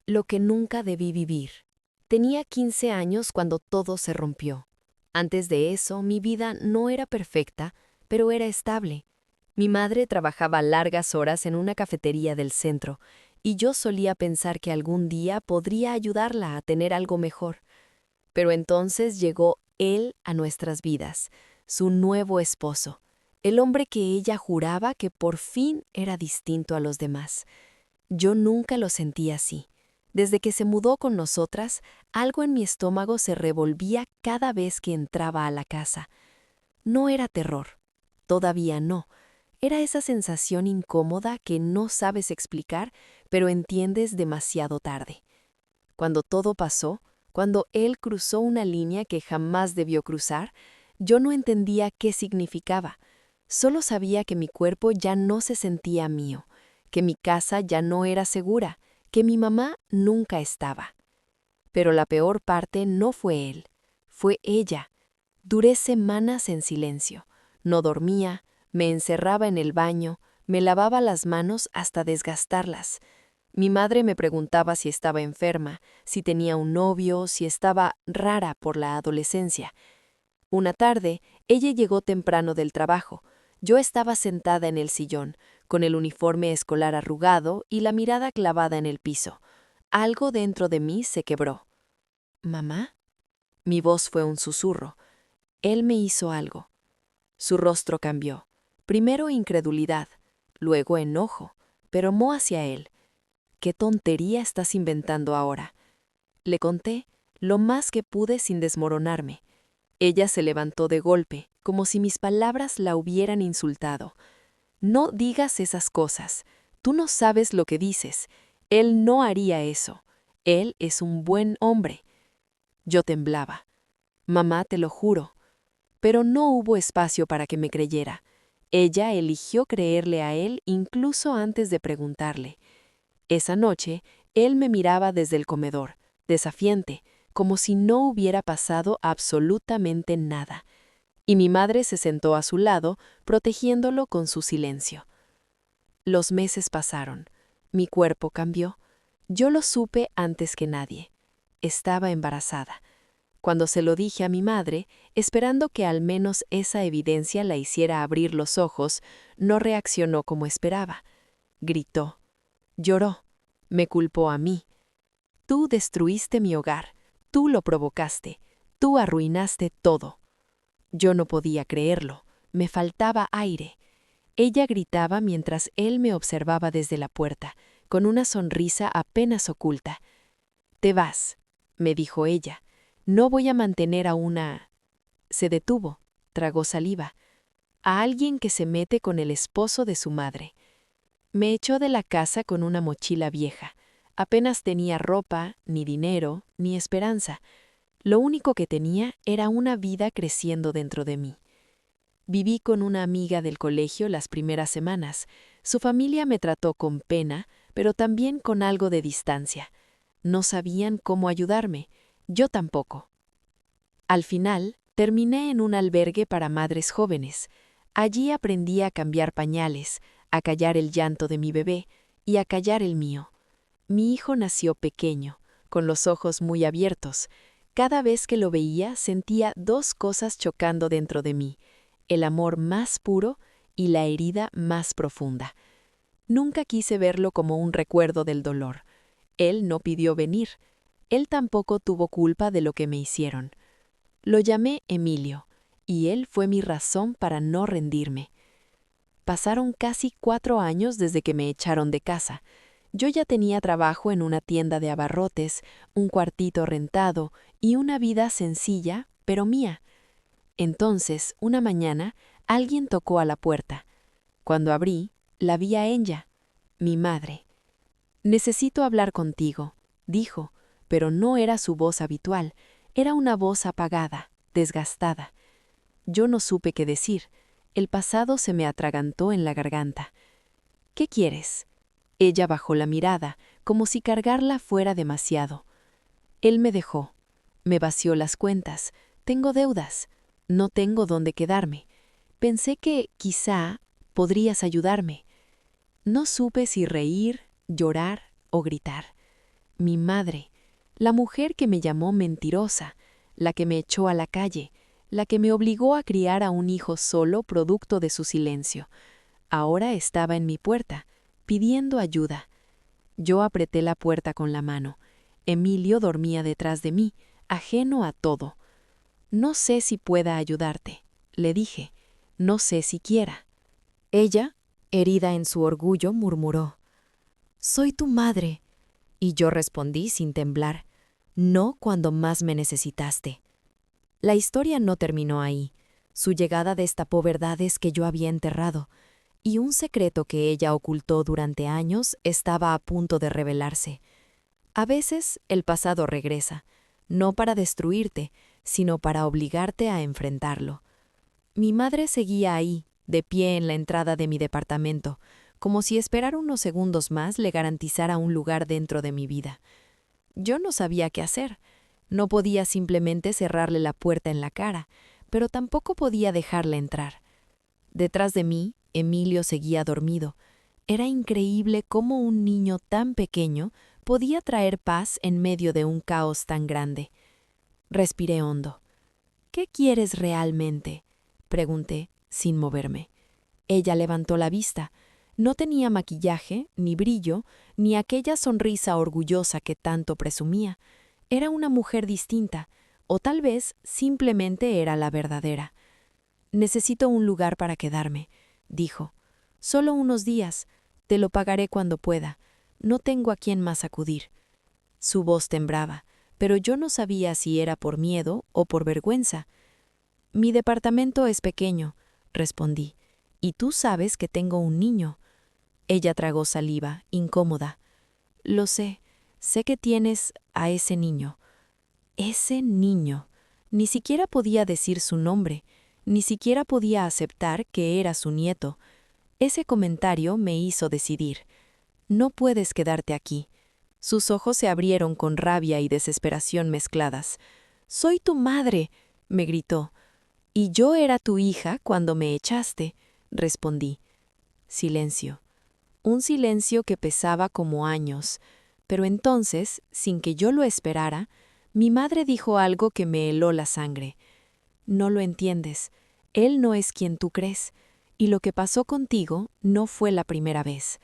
Lo que nunca debí vivir. Tenía 15 años cuando todo se rompió. Antes de eso, mi vida no era perfecta, pero era estable. Mi madre trabajaba largas horas en una cafetería del centro, y yo solía pensar que algún día podría ayudarla a tener algo mejor. Pero entonces llegó él a nuestras vidas, su nuevo esposo, el hombre que ella juraba que por fin era distinto a los demás. Yo nunca lo sentí así. Desde que se mudó con nosotras, algo en mi estómago se revolvía cada vez que entraba a la casa. No era terror, todavía no. Era esa sensación incómoda que no sabes explicar, pero entiendes demasiado tarde. Cuando todo pasó, cuando él cruzó una línea que jamás debió cruzar, yo no entendía qué significaba. Solo sabía que mi cuerpo ya no se sentía mío, que mi casa ya no era segura, que mi mamá nunca estaba. Pero la peor parte no fue él, fue ella. Duré semanas en silencio. No dormía, me encerraba en el baño, me lavaba las manos hasta desgastarlas. Mi madre me preguntaba si estaba enferma, si tenía un novio, si estaba rara por la adolescencia. Una tarde, ella llegó temprano del trabajo. Yo estaba sentada en el sillón, con el uniforme escolar arrugado y la mirada clavada en el piso. Algo dentro de mí se quebró. ¿Mamá? Mi voz fue un susurro. Él me hizo algo. Su rostro cambió. Primero incredulidad, luego enojo, pero mo hacia él. ¿Qué tontería estás inventando ahora? Le conté lo más que pude sin desmoronarme. Ella se levantó de golpe, como si mis palabras la hubieran insultado. No digas esas cosas. Tú no sabes lo que dices. Él no haría eso. Él es un buen hombre. Yo temblaba. Mamá, te lo juro. Pero no hubo espacio para que me creyera. Ella eligió creerle a él incluso antes de preguntarle. Esa noche, él me miraba desde el comedor, desafiante, como si no hubiera pasado absolutamente nada. Y mi madre se sentó a su lado, protegiéndolo con su silencio. Los meses pasaron. Mi cuerpo cambió. Yo lo supe antes que nadie. Estaba embarazada. Cuando se lo dije a mi madre, esperando que al menos esa evidencia la hiciera abrir los ojos, no reaccionó como esperaba. Gritó. Lloró. Me culpó a mí. Tú destruiste mi hogar. Tú lo provocaste. Tú arruinaste todo. Yo no podía creerlo. Me faltaba aire. Ella gritaba mientras él me observaba desde la puerta, con una sonrisa apenas oculta. «Te vas», me dijo ella. «No voy a mantener a una...». Se detuvo, tragó saliva. «A alguien que se mete con el esposo de su madre». Me echó de la casa con una mochila vieja. Apenas tenía ropa, ni dinero, ni esperanza. Lo único que tenía era una vida creciendo dentro de mí. Viví con una amiga del colegio las primeras semanas. Su familia me trató con pena, pero también con algo de distancia. No sabían cómo ayudarme, yo tampoco. Al final, terminé en un albergue para madres jóvenes. Allí aprendí a cambiar pañales, a callar el llanto de mi bebé y a callar el mío. Mi hijo nació pequeño, con los ojos muy abiertos. Cada vez que lo veía sentía dos cosas chocando dentro de mí: el amor más puro y la herida más profunda. Nunca quise verlo como un recuerdo del dolor. Él no pidió venir. Él tampoco tuvo culpa de lo que me hicieron. Lo llamé Emilio, y él fue mi razón para no rendirme. Pasaron casi 4 años desde que me echaron de casa. Yo ya tenía trabajo en una tienda de abarrotes, un cuartito rentado y una vida sencilla, pero mía. Entonces, una mañana, alguien tocó a la puerta. Cuando abrí, la vi a ella, mi madre. «Necesito hablar contigo», dijo, pero no era su voz habitual, era una voz apagada, desgastada. Yo no supe qué decir. El pasado se me atragantó en la garganta. «¿Qué quieres?». Ella bajó la mirada, como si cargarla fuera demasiado. Él me dejó. Me vació las cuentas. Tengo deudas. No tengo dónde quedarme. Pensé que, quizá, podrías ayudarme. No supe si reír, llorar o gritar. Mi madre, la mujer que me llamó mentirosa, la que me echó a la calle, la que me obligó a criar a un hijo solo producto de su silencio. Ahora estaba en mi puerta, pidiendo ayuda. Yo apreté la puerta con la mano. Emilio dormía detrás de mí, ajeno a todo. «No sé si pueda ayudarte», le dije. «No sé si quiera». Ella, herida en su orgullo, murmuró: «Soy tu madre». Y yo respondí sin temblar: «No cuando más me necesitaste». La historia no terminó ahí. Su llegada destapó verdades que yo había enterrado, y un secreto que ella ocultó durante años estaba a punto de revelarse. A veces el pasado regresa, no para destruirte, sino para obligarte a enfrentarlo. Mi madre seguía ahí, de pie en la entrada de mi departamento, como si esperar unos segundos más le garantizara un lugar dentro de mi vida. Yo no sabía qué hacer. No podía simplemente cerrarle la puerta en la cara, pero tampoco podía dejarla entrar. Detrás de mí, Emilio seguía dormido. Era increíble cómo un niño tan pequeño podía traer paz en medio de un caos tan grande. Respiré hondo. «¿Qué quieres realmente?», pregunté, sin moverme. Ella levantó la vista. No tenía maquillaje, ni brillo, ni aquella sonrisa orgullosa que tanto presumía. Era una mujer distinta, o tal vez simplemente era la verdadera. «Necesito un lugar para quedarme», dijo. «Solo unos días. Te lo pagaré cuando pueda. No tengo a quién más acudir». Su voz temblaba, pero yo no sabía si era por miedo o por vergüenza. «Mi departamento es pequeño», respondí, «y tú sabes que tengo un niño». Ella tragó saliva, incómoda. «Lo sé. Sé que tienes a ese niño». Ese niño. Ni siquiera podía decir su nombre. Ni siquiera podía aceptar que era su nieto. Ese comentario me hizo decidir. «No puedes quedarte aquí». Sus ojos se abrieron con rabia y desesperación mezcladas. «Soy tu madre», me gritó. «Y yo era tu hija cuando me echaste», respondí. Silencio. Un silencio que pesaba como años. Pero entonces, sin que yo lo esperara, mi madre dijo algo que me heló la sangre. «No lo entiendes. Él no es quien tú crees. Y lo que pasó contigo no fue la primera vez».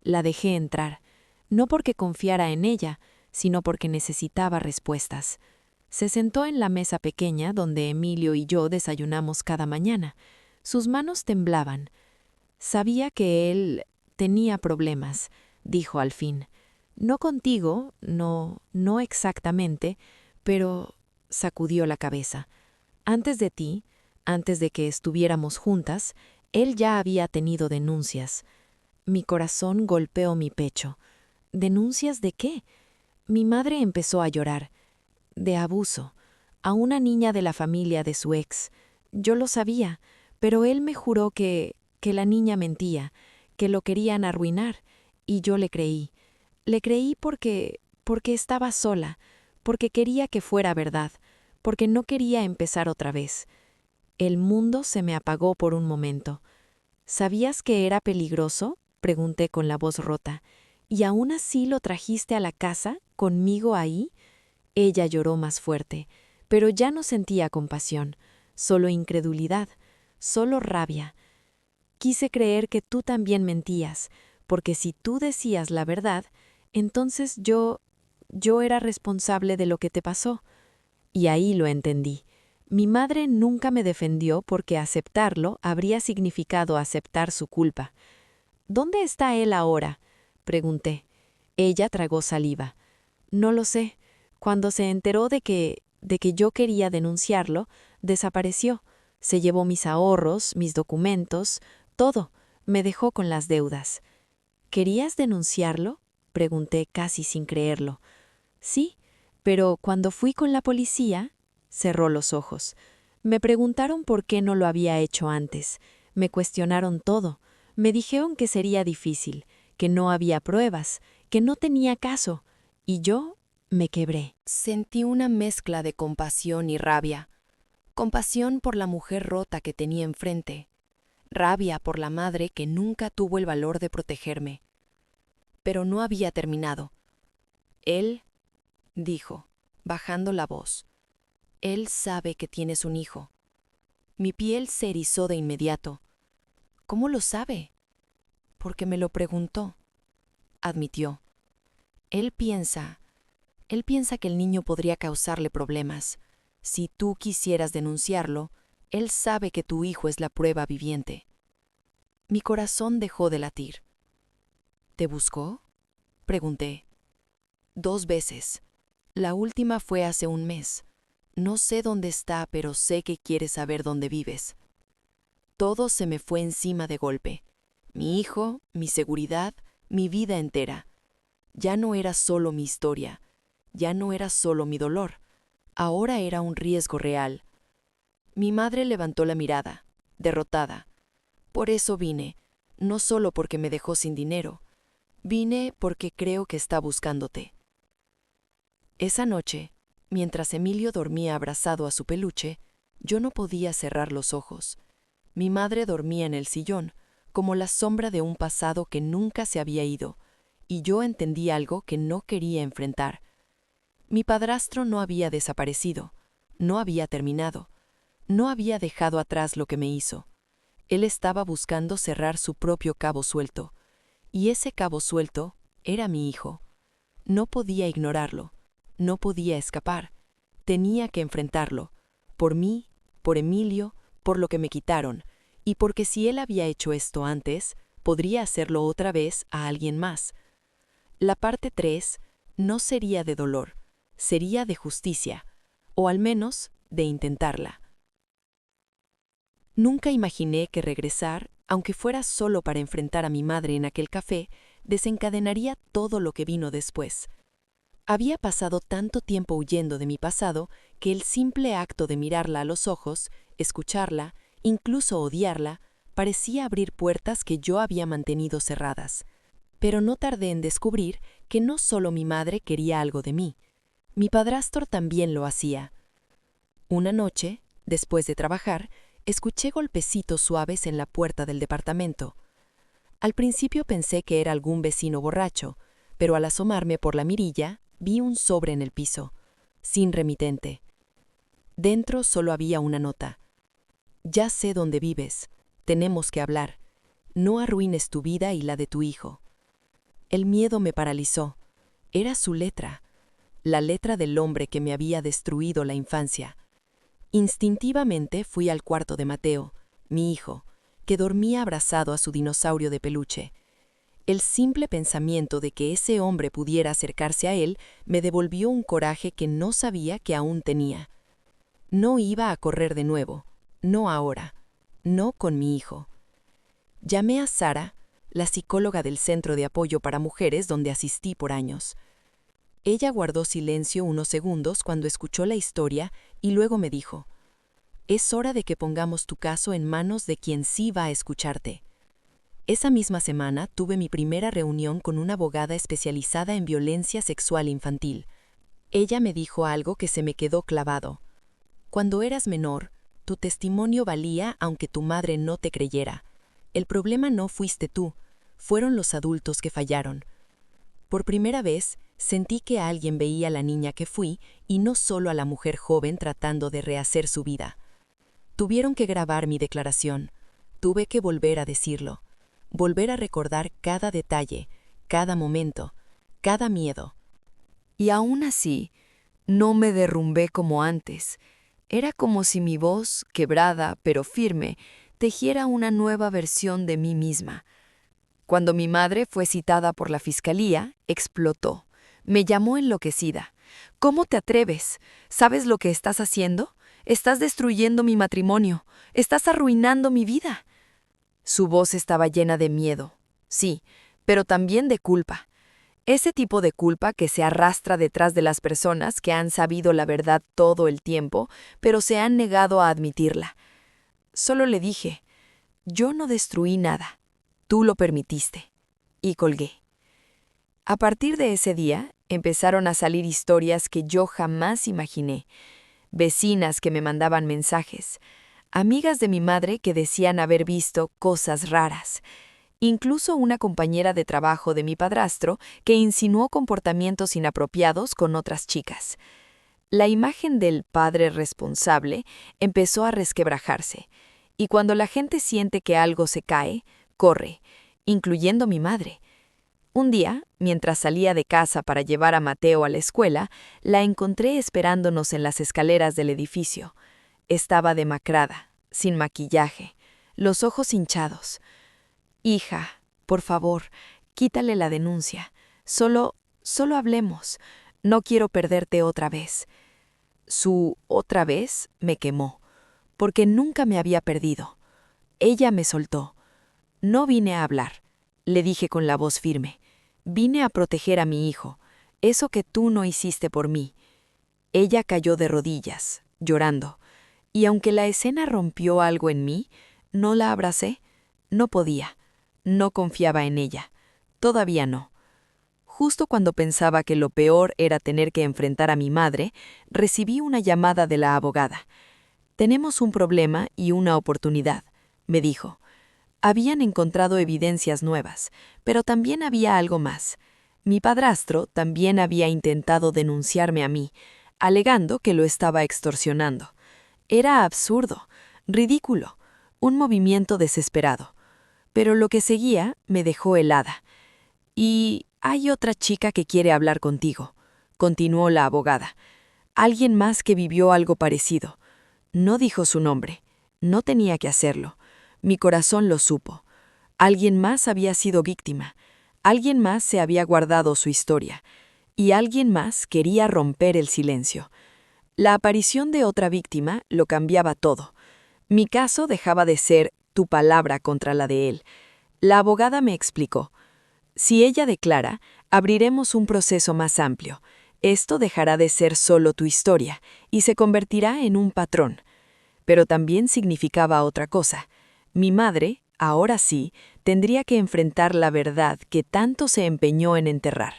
La dejé entrar, no porque confiara en ella, sino porque necesitaba respuestas. Se sentó en la mesa pequeña donde Emilio y yo desayunamos cada mañana. Sus manos temblaban. «Sabía que él tenía problemas», dijo al fin. «No contigo, no exactamente, pero…» sacudió la cabeza. «Antes de ti, antes de que estuviéramos juntas, él ya había tenido denuncias». Mi corazón golpeó mi pecho. ¿Denuncias de qué? Mi madre empezó a llorar. «De abuso. A una niña de la familia de su ex. Yo lo sabía, pero él me juró que la niña mentía, que lo querían arruinar, y yo le creí. Le creí porque estaba sola, porque quería que fuera verdad, porque no quería empezar otra vez». El mundo se me apagó por un momento. «¿Sabías que era peligroso?», pregunté con la voz rota. «¿Y aún así lo trajiste a la casa, conmigo ahí?». Ella lloró más fuerte, pero ya no sentía compasión, solo incredulidad, solo rabia. «Quise creer que tú también mentías, porque si tú decías la verdad, entonces yo era responsable de lo que te pasó». Y ahí lo entendí. Mi madre nunca me defendió porque aceptarlo habría significado aceptar su culpa. «¿Dónde está él ahora?», pregunté. Ella tragó saliva. «No lo sé. Cuando se enteró de que yo quería denunciarlo, desapareció. Se llevó mis ahorros, mis documentos, todo. Me dejó con las deudas». «¿Querías denunciarlo?», pregunté casi sin creerlo. «Sí, pero cuando fui con la policía…», cerró los ojos. «Me preguntaron por qué no lo había hecho antes. Me cuestionaron todo. Me dijeron que sería difícil, que no había pruebas, que no tenía caso. Y yo me quebré». Sentí una mezcla de compasión y rabia. Compasión por la mujer rota que tenía enfrente. Rabia por la madre que nunca tuvo el valor de protegerme. Pero no había terminado. Él, dijo, bajando la voz, él sabe que tienes un hijo. Mi piel se erizó de inmediato. ¿Cómo lo sabe? Porque me lo preguntó, admitió. Él piensa que el niño podría causarle problemas. Si tú quisieras denunciarlo, él sabe que tu hijo es la prueba viviente. Mi corazón dejó de latir. ¿Te buscó? Pregunté. 2 veces. La última fue hace un mes. No sé dónde está, pero sé que quiere saber dónde vives. Todo se me fue encima de golpe. Mi hijo, mi seguridad, mi vida entera. Ya no era solo mi historia, ya no era solo mi dolor. Ahora era un riesgo real. Mi madre levantó la mirada, derrotada. Por eso vine, no solo porque me dejó sin dinero. Vine porque creo que está buscándote. Esa noche, mientras Emilio dormía abrazado a su peluche, yo no podía cerrar los ojos. Mi madre dormía en el sillón, como la sombra de un pasado que nunca se había ido, y yo entendí algo que no quería enfrentar. Mi padrastro no había desaparecido, no había terminado, no había dejado atrás lo que me hizo. Él estaba buscando cerrar su propio cabo suelto, y ese cabo suelto era mi hijo. No podía ignorarlo, no podía escapar, tenía que enfrentarlo, por mí, por Emilio, por lo que me quitaron, y porque si él había hecho esto antes, podría hacerlo otra vez a alguien más. La parte 3 no sería de dolor, sería de justicia, o al menos de intentarla. Nunca imaginé que regresar, aunque fuera solo para enfrentar a mi madre en aquel café, desencadenaría todo lo que vino después. Había pasado tanto tiempo huyendo de mi pasado que el simple acto de mirarla a los ojos, escucharla, incluso odiarla, parecía abrir puertas que yo había mantenido cerradas. Pero no tardé en descubrir que no solo mi madre quería algo de mí, mi padrastro también lo hacía. Una noche, después de trabajar, escuché golpecitos suaves en la puerta del departamento. Al principio pensé que era algún vecino borracho, pero al asomarme por la mirilla, vi un sobre en el piso, sin remitente. Dentro solo había una nota. Ya sé dónde vives, tenemos que hablar. No arruines tu vida y la de tu hijo. El miedo me paralizó. Era su letra, la letra del hombre que me había destruido la infancia. Instintivamente fui al cuarto de Mateo, mi hijo, que dormía abrazado a su dinosaurio de peluche. El simple pensamiento de que ese hombre pudiera acercarse a él me devolvió un coraje que no sabía que aún tenía. No iba a correr de nuevo, no ahora, no con mi hijo. Llamé a Sara, la psicóloga del Centro de Apoyo para Mujeres donde asistí por años. Ella guardó silencio unos segundos cuando escuchó la historia y luego me dijo: «Es hora de que pongamos tu caso en manos de quien sí va a escucharte». Esa misma semana tuve mi primera reunión con una abogada especializada en violencia sexual infantil. Ella me dijo algo que se me quedó clavado. Cuando eras menor, tu testimonio valía aunque tu madre no te creyera. El problema no fuiste tú, fueron los adultos que fallaron. Por primera vez, sentí que alguien veía a la niña que fui y no solo a la mujer joven tratando de rehacer su vida. Tuvieron que grabar mi declaración. Tuve que volver a decirlo. Volver a recordar cada detalle, cada momento, cada miedo. Y aún así, no me derrumbé como antes. Era como si mi voz, quebrada pero firme, tejiera una nueva versión de mí misma. Cuando mi madre fue citada por la fiscalía, explotó. Me llamó enloquecida. «¿Cómo te atreves? ¿Sabes lo que estás haciendo? Estás destruyendo mi matrimonio. Estás arruinando mi vida». Su voz estaba llena de miedo, sí, pero también de culpa. Ese tipo de culpa que se arrastra detrás de las personas que han sabido la verdad todo el tiempo, pero se han negado a admitirla. Solo le dije: «Yo no destruí nada. Tú lo permitiste». Y colgué. A partir de ese día, empezaron a salir historias que yo jamás imaginé. Vecinas que me mandaban mensajes, amigas de mi madre que decían haber visto cosas raras, incluso una compañera de trabajo de mi padrastro que insinuó comportamientos inapropiados con otras chicas. La imagen del padre responsable empezó a resquebrajarse, y cuando la gente siente que algo se cae, corre, incluyendo mi madre. Un día, mientras salía de casa para llevar a Mateo a la escuela, la encontré esperándonos en las escaleras del edificio. Estaba demacrada, sin maquillaje, los ojos hinchados. Hija, por favor, quítale la denuncia. Solo hablemos. No quiero perderte otra vez. Su otra vez me quemó, porque nunca me había perdido. Ella me soltó. No vine a hablar, le dije con la voz firme. Vine a proteger a mi hijo, eso que tú no hiciste por mí. Ella cayó de rodillas, llorando, y aunque la escena rompió algo en mí, no la abracé. No podía. No confiaba en ella. Todavía no. Justo cuando pensaba que lo peor era tener que enfrentar a mi madre, recibí una llamada de la abogada. «Tenemos un problema y una oportunidad», me dijo. Habían encontrado evidencias nuevas, pero también había algo más. Mi padrastro también había intentado denunciarme a mí, alegando que lo estaba extorsionando. Era absurdo, ridículo, un movimiento desesperado. Pero lo que seguía me dejó helada. «Y hay otra chica que quiere hablar contigo», continuó la abogada. «Alguien más que vivió algo parecido». No dijo su nombre. No tenía que hacerlo. Mi corazón lo supo. Alguien más había sido víctima. Alguien más se había guardado su historia. Y alguien más quería romper el silencio. La aparición de otra víctima lo cambiaba todo. Mi caso dejaba de ser tu palabra contra la de él. La abogada me explicó. Si ella declara, abriremos un proceso más amplio. Esto dejará de ser solo tu historia y se convertirá en un patrón. Pero también significaba otra cosa. Mi madre, ahora sí, tendría que enfrentar la verdad que tanto se empeñó en enterrar.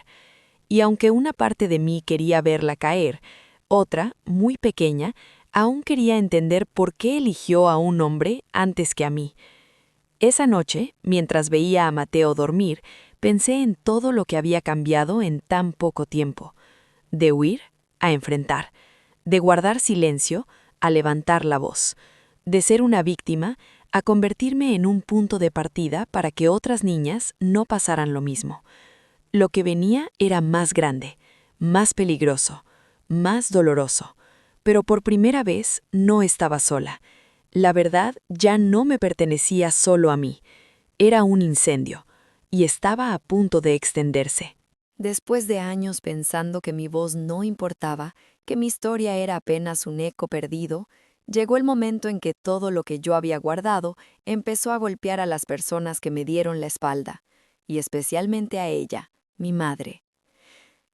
Y aunque una parte de mí quería verla caer, otra, muy pequeña, aún quería entender por qué eligió a un hombre antes que a mí. Esa noche, mientras veía a Mateo dormir, pensé en todo lo que había cambiado en tan poco tiempo. De huir a enfrentar, de guardar silencio a levantar la voz, de ser una víctima a convertirme en un punto de partida para que otras niñas no pasaran lo mismo. Lo que venía era más grande, más peligroso, más doloroso, pero por primera vez no estaba sola. La verdad ya no me pertenecía solo a mí. Era un incendio, y estaba a punto de extenderse. Después de años pensando que mi voz no importaba, que mi historia era apenas un eco perdido, llegó el momento en que todo lo que yo había guardado empezó a golpear a las personas que me dieron la espalda, y especialmente a ella, mi madre.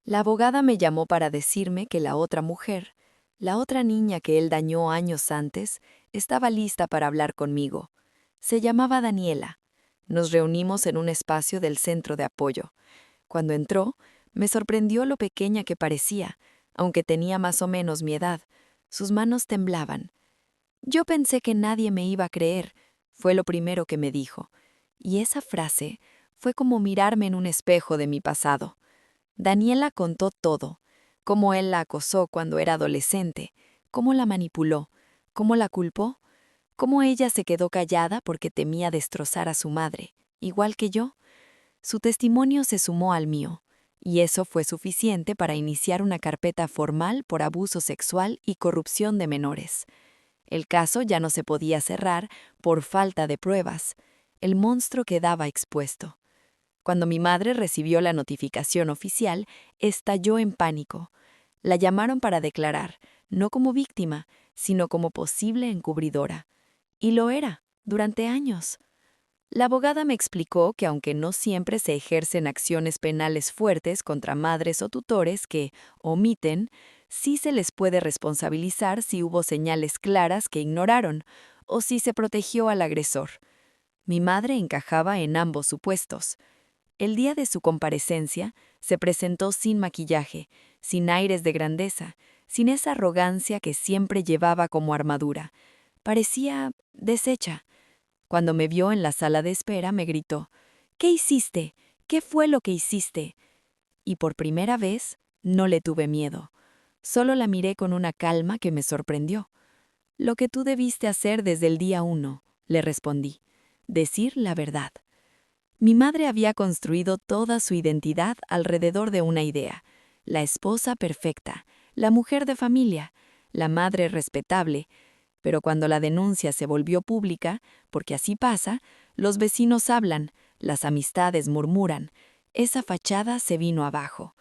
La abogada me llamó para decirme que la otra mujer, la otra niña que él dañó años antes, estaba lista para hablar conmigo. Se llamaba Daniela. Nos reunimos en un espacio del centro de apoyo. Cuando entró, me sorprendió lo pequeña que parecía, aunque tenía más o menos mi edad. Sus manos temblaban. Yo pensé que nadie me iba a creer, fue lo primero que me dijo. Y esa frase fue como mirarme en un espejo de mi pasado. Daniela contó todo, cómo él la acosó cuando era adolescente, cómo la manipuló, cómo la culpó, cómo ella se quedó callada porque temía destrozar a su madre, igual que yo. Su testimonio se sumó al mío, y eso fue suficiente para iniciar una carpeta formal por abuso sexual y corrupción de menores. El caso ya no se podía cerrar por falta de pruebas. El monstruo quedaba expuesto. Cuando mi madre recibió la notificación oficial, estalló en pánico. La llamaron para declarar, no como víctima, sino como posible encubridora. Y lo era, durante años. La abogada me explicó que aunque no siempre se ejercen acciones penales fuertes contra madres o tutores que omiten, sí se les puede responsabilizar si hubo señales claras que ignoraron o si se protegió al agresor. Mi madre encajaba en ambos supuestos. El día de su comparecencia se presentó sin maquillaje, sin aires de grandeza, sin esa arrogancia que siempre llevaba como armadura. Parecía deshecha. Cuando me vio en la sala de espera, me gritó, ¿Qué hiciste? ¿Qué fue lo que hiciste? Y por primera vez, no le tuve miedo. Solo la miré con una calma que me sorprendió. Lo que tú debiste hacer desde el día 1, le respondí. Decir la verdad. Mi madre había construido toda su identidad alrededor de una idea: la esposa perfecta, la mujer de familia, la madre respetable. Pero cuando la denuncia se volvió pública, porque así pasa, los vecinos hablan, las amistades murmuran, esa fachada se vino abajo.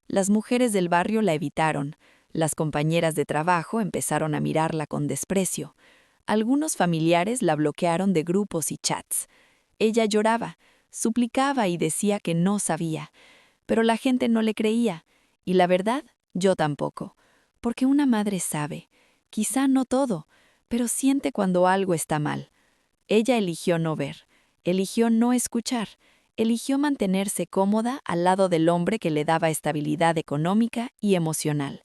Las mujeres del barrio la evitaron, las compañeras de trabajo empezaron a mirarla con desprecio. Algunos familiares la bloquearon de grupos y chats. Ella lloraba, suplicaba y decía que no sabía, pero la gente no le creía, y la verdad, yo tampoco, porque una madre sabe, quizá no todo, pero siente cuando algo está mal. Ella eligió no ver, eligió no escuchar, eligió mantenerse cómoda al lado del hombre que le daba estabilidad económica y emocional.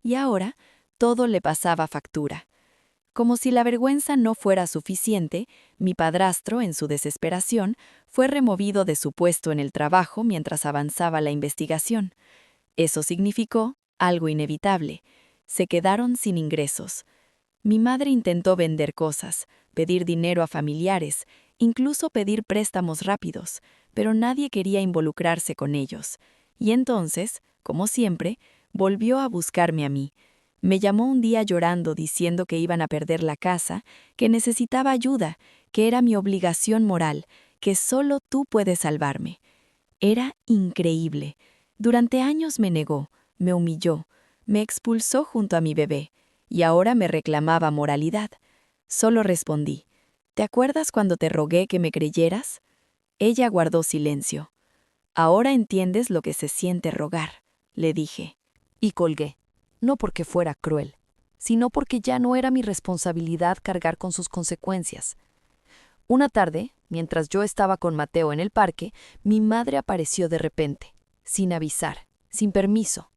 Y ahora todo le pasaba factura. Como si la vergüenza no fuera suficiente, mi padrastro, en su desesperación, fue removido de su puesto en el trabajo mientras avanzaba la investigación. Eso significó algo inevitable: se quedaron sin ingresos. Mi madre intentó vender cosas, pedir dinero a familiares, incluso pedir préstamos rápidos, pero nadie quería involucrarse con ellos. Y entonces, como siempre, volvió a buscarme a mí. Me llamó un día llorando diciendo que iban a perder la casa, que necesitaba ayuda, que era mi obligación moral, que solo tú puedes salvarme. Era increíble. Durante años me negó, me humilló, me expulsó junto a mi bebé, y ahora me reclamaba moralidad. Solo respondí: ¿te acuerdas cuando te rogué que me creyeras? Ella guardó silencio. Ahora entiendes lo que se siente rogar, le dije. Y colgué, no porque fuera cruel, sino porque ya no era mi responsabilidad cargar con sus consecuencias. Una tarde, mientras yo estaba con Mateo en el parque, mi madre apareció de repente, sin avisar, sin permiso.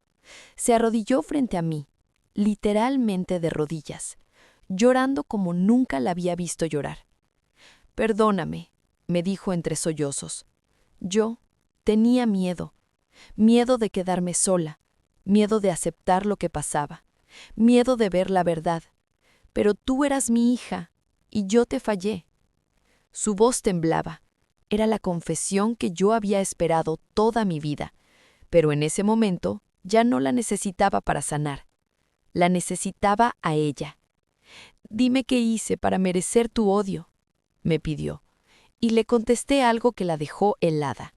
Se arrodilló frente a mí, literalmente de rodillas, llorando como nunca la había visto llorar. «Perdóname», me dijo entre sollozos. Yo tenía miedo, miedo de quedarme sola, miedo de aceptar lo que pasaba, miedo de ver la verdad. Pero tú eras mi hija, y yo te fallé. Su voz temblaba. Era la confesión que yo había esperado toda mi vida, pero en ese momento ya no la necesitaba para sanar. La necesitaba a ella. «Dime qué hice para merecer tu odio», me pidió, y le contesté algo que la dejó helada.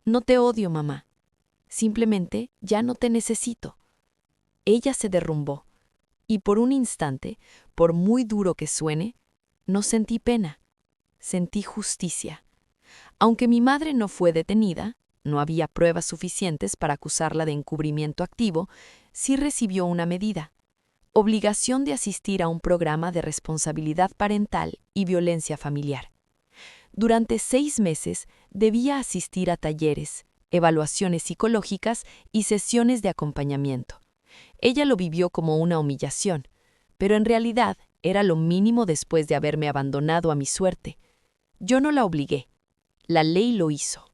«No te odio, mamá. Simplemente ya no te necesito». Ella se derrumbó, y por un instante, por muy duro que suene, no sentí pena, sentí justicia. Aunque mi madre no fue detenida, no había pruebas suficientes para acusarla de encubrimiento activo, sí recibió una medida: obligación de asistir a un programa de responsabilidad parental y violencia familiar. Durante 6 meses debía asistir a talleres, evaluaciones psicológicas y sesiones de acompañamiento. Ella lo vivió como una humillación, pero en realidad era lo mínimo después de haberme abandonado a mi suerte. Yo no la obligué. La ley lo hizo.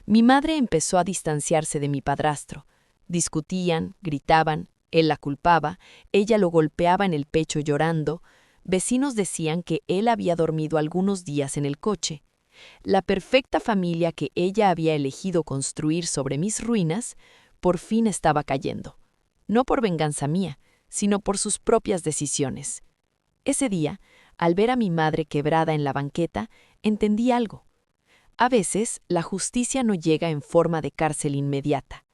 Mi madre empezó a distanciarse de mi padrastro. Discutían, gritaban, él la culpaba, ella lo golpeaba en el pecho llorando. Vecinos decían que él había dormido algunos días en el coche. La perfecta familia que ella había elegido construir sobre mis ruinas, por fin estaba cayendo. No por venganza mía, sino por sus propias decisiones. Ese día, al ver a mi madre quebrada en la banqueta, entendí algo. A veces, la justicia no llega en forma de cárcel inmediata.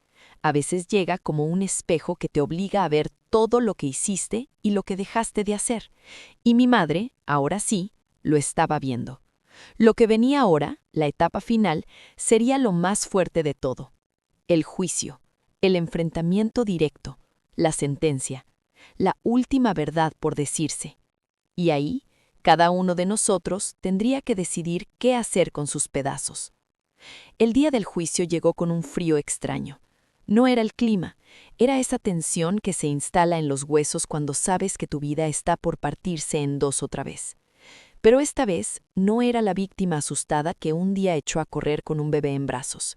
A veces llega como un espejo que te obliga a ver todo lo que hiciste y lo que dejaste de hacer. Y mi madre, ahora sí, lo estaba viendo. Lo que venía ahora, la etapa final, sería lo más fuerte de todo: el juicio, el enfrentamiento directo, la sentencia, la última verdad por decirse. Y ahí, cada uno de nosotros tendría que decidir qué hacer con sus pedazos. El día del juicio llegó con un frío extraño. No era el clima, era esa tensión que se instala en los huesos cuando sabes que tu vida está por partirse en dos otra vez. Pero esta vez no era la víctima asustada que un día echó a correr con un bebé en brazos.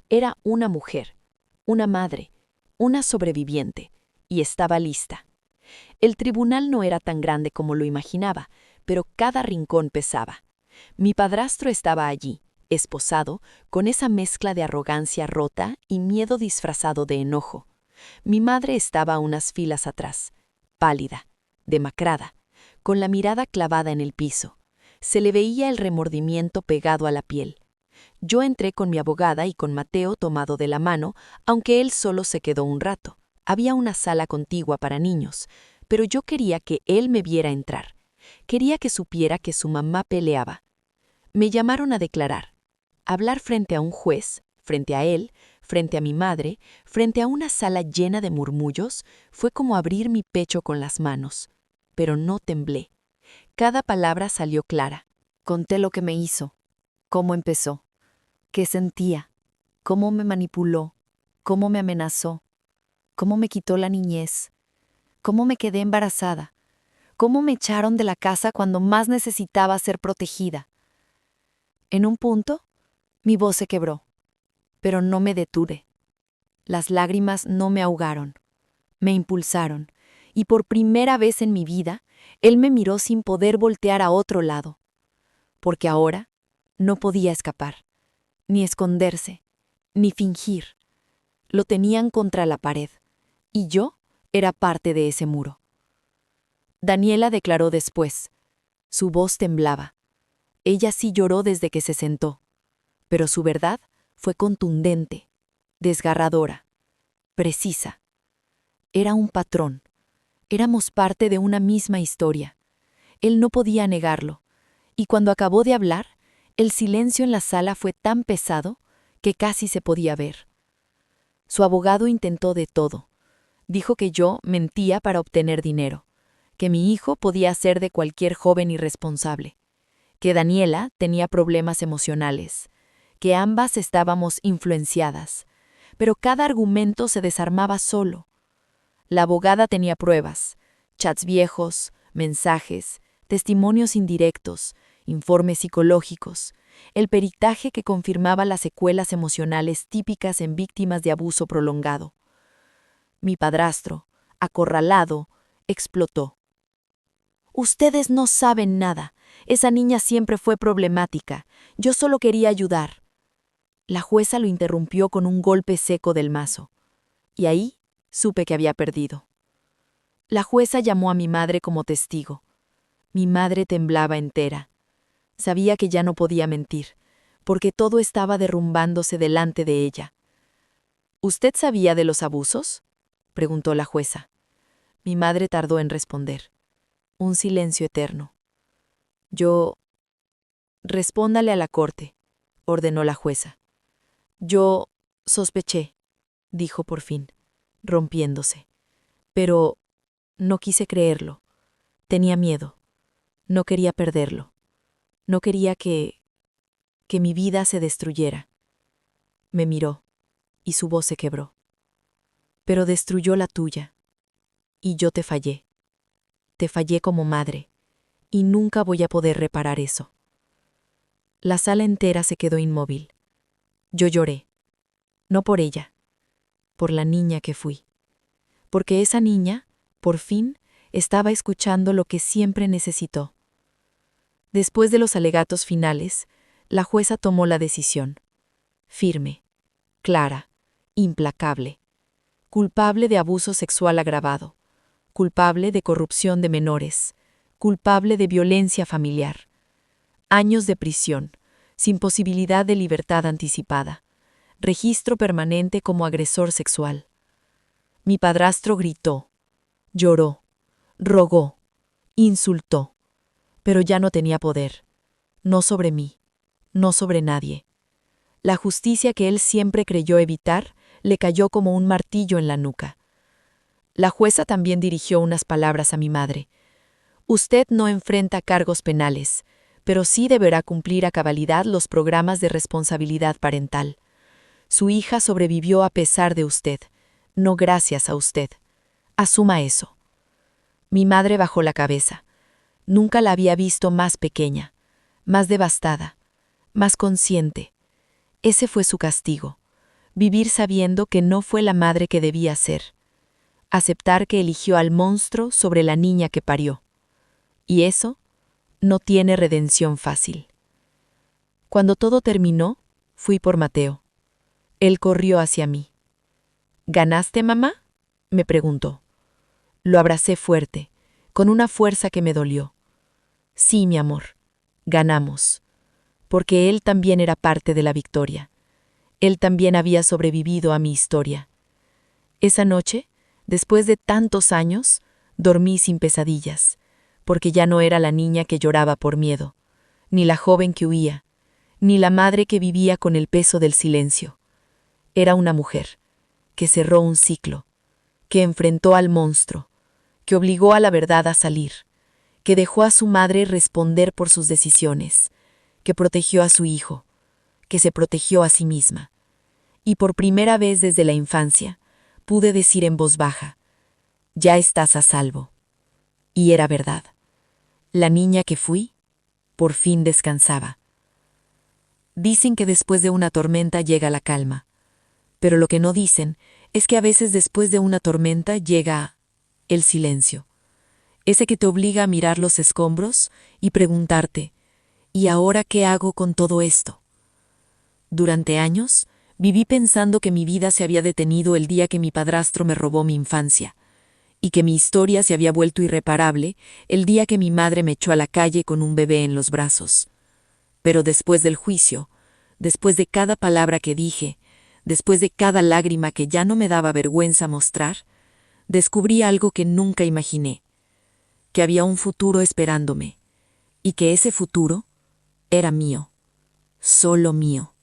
Era una mujer, una madre, una sobreviviente, y estaba lista. El tribunal no era tan grande como lo imaginaba, pero cada rincón pesaba. Mi padrastro estaba allí, esposado, con esa mezcla de arrogancia rota y miedo disfrazado de enojo. Mi madre estaba a unas filas atrás, pálida, demacrada, con la mirada clavada en el piso. Se le veía el remordimiento pegado a la piel. Yo entré con mi abogada y con Mateo tomado de la mano, aunque él solo se quedó un rato. Había una sala contigua para niños, pero yo quería que él me viera entrar. Quería que supiera que su mamá peleaba. Me llamaron a declarar. Hablar frente a un juez, frente a él, frente a mi madre, frente a una sala llena de murmullos, fue como abrir mi pecho con las manos. Pero no temblé. Cada palabra salió clara. Conté lo que me hizo, cómo empezó, qué sentía, cómo me manipuló, cómo me amenazó, cómo me quitó la niñez, cómo me quedé embarazada, cómo me echaron de la casa cuando más necesitaba ser protegida. En un punto, mi voz se quebró, pero no me detuve. Las lágrimas no me ahogaron, me impulsaron, y por primera vez en mi vida, él me miró sin poder voltear a otro lado, porque ahora no podía escapar, ni esconderse, ni fingir. Lo tenían contra la pared, y yo era parte de ese muro. Daniela declaró después. Su voz temblaba. Ella sí lloró desde que se sentó, pero su verdad fue contundente, desgarradora, precisa. Era un patrón. Éramos parte de una misma historia. Él no podía negarlo, y cuando acabó de hablar, el silencio en la sala fue tan pesado que casi se podía ver. Su abogado intentó de todo. Dijo que yo mentía para obtener dinero, que mi hijo podía ser de cualquier joven irresponsable, que Daniela tenía problemas emocionales, que ambas estábamos influenciadas, pero cada argumento se desarmaba solo. La abogada tenía pruebas, chats viejos, mensajes, testimonios indirectos, informes psicológicos, el peritaje que confirmaba las secuelas emocionales típicas en víctimas de abuso prolongado. Mi padrastro, acorralado, explotó. «Ustedes no saben nada. Esa niña siempre fue problemática. Yo solo quería ayudar». La jueza lo interrumpió con un golpe seco del mazo. Y ahí supe que había perdido. La jueza llamó a mi madre como testigo. Mi madre temblaba entera. Sabía que ya no podía mentir, porque todo estaba derrumbándose delante de ella. «¿Usted sabía de los abusos?», preguntó la jueza. Mi madre tardó en responder. Un silencio eterno. «Yo...». «Respóndale a la corte», ordenó la jueza. «Yo sospeché», dijo por fin, rompiéndose. «Pero no quise creerlo. Tenía miedo. No quería perderlo. No quería que mi vida se destruyera». Me miró, y su voz se quebró. «Pero destruyó la tuya. Y yo te fallé. Te fallé como madre, y nunca voy a poder reparar eso». La sala entera se quedó inmóvil. Yo lloré. No por ella, por la niña que fui. Porque esa niña, por fin, estaba escuchando lo que siempre necesitó. Después de los alegatos finales, la jueza tomó la decisión. Firme, clara, implacable. Culpable de abuso sexual agravado. Culpable de corrupción de menores. Culpable de violencia familiar. Años de prisión, sin posibilidad de libertad anticipada. Registro permanente como agresor sexual. Mi padrastro gritó, lloró, rogó, insultó, pero ya no tenía poder. No sobre mí, no sobre nadie. La justicia que él siempre creyó evitar le cayó como un martillo en la nuca. La jueza también dirigió unas palabras a mi madre. «Usted no enfrenta cargos penales, pero sí deberá cumplir a cabalidad los programas de responsabilidad parental. Su hija sobrevivió a pesar de usted, no gracias a usted. Asuma eso». Mi madre bajó la cabeza. Nunca la había visto más pequeña, más devastada, más consciente. Ese fue su castigo, vivir sabiendo que no fue la madre que debía ser, aceptar que eligió al monstruo sobre la niña que parió. Y eso no tiene redención fácil. Cuando todo terminó, fui por Mateo. Él corrió hacia mí. ¿Ganaste, mamá?, me preguntó. Lo abracé fuerte, con una fuerza que me dolió. Sí, mi amor, ganamos, porque él también era parte de la victoria. Él también había sobrevivido a mi historia. Esa noche, después de tantos años, dormí sin pesadillas, porque ya no era la niña que lloraba por miedo, ni la joven que huía, ni la madre que vivía con el peso del silencio. Era una mujer, que cerró un ciclo, que enfrentó al monstruo, que obligó a la verdad a salir, que dejó a su madre responder por sus decisiones, que protegió a su hijo, que se protegió a sí misma. Y por primera vez desde la infancia, pude decir en voz baja, ya estás a salvo. Y era verdad. La niña que fui, por fin descansaba. Dicen que después de una tormenta llega la calma, pero lo que no dicen es que a veces después de una tormenta llega el silencio, ese que te obliga a mirar los escombros y preguntarte, ¿y ahora qué hago con todo esto? Durante años, viví pensando que mi vida se había detenido el día que mi padrastro me robó mi infancia, y que mi historia se había vuelto irreparable el día que mi madre me echó a la calle con un bebé en los brazos. Pero después del juicio, después de cada palabra que dije, después de cada lágrima que ya no me daba vergüenza mostrar, descubrí algo que nunca imaginé, que había un futuro esperándome, y que ese futuro era mío, solo mío.